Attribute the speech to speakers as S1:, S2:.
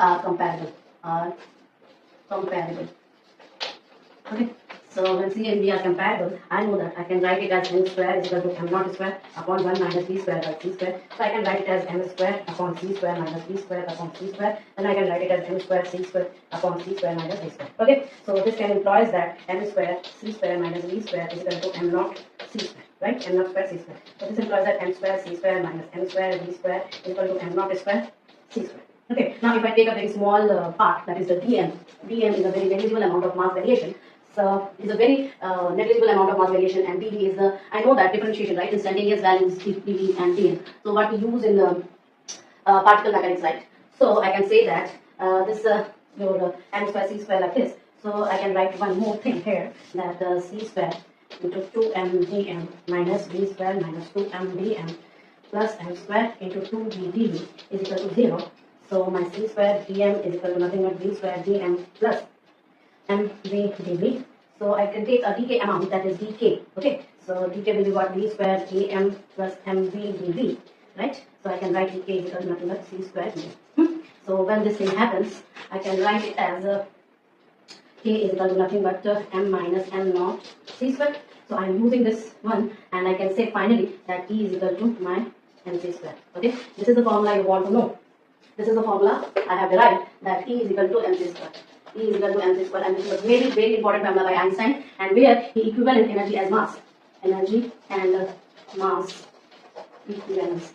S1: are comparable. Okay. So when C and B are comparable, I know that I can write it as m square is equal to m naught square upon 1 minus b square by c square. So I can write it as m square upon c square minus b square upon c square. Then I can write it as m square c square upon c square minus b square. Okay. So this can implies that m square c square minus b square is equal to m naught c square. Right? M naught square c square. So this implies that m square c square minus m square b square is equal to m naught square c square. Okay. Now if I take a very small part, that is the dm. Dm is a very negligible amount of mass variation. So it's a very negligible amount of mass variation, and dv is the, I know that differentiation, right? Instantaneous values dv and dm. So what we use in the particle mechanics, right? So I can say that this your m square c square like this. So I can write one more thing here, that c square into 2m dm minus b square minus 2m dm plus m square into 2b dv is equal to 0. So my c square dm is equal to nothing but b square dm plus mv dv. So I can take a dk amount, that is dk. Okay, so dk will be what? B square dm plus mv dv, right? So I can write dk is equal to nothing but c square dm. So when this thing happens, I can write it as k is equal to nothing but m minus m naught c square. So I am using this one, and I can say finally that E is equal to my mc square. Okay, this is the formula you want to know. This is the formula I have derived, that E is equal to mc square. E is equal to mc square, and this is a very, very important formula by Einstein, and where he equivalent energy as mass. Energy and mass equivalence.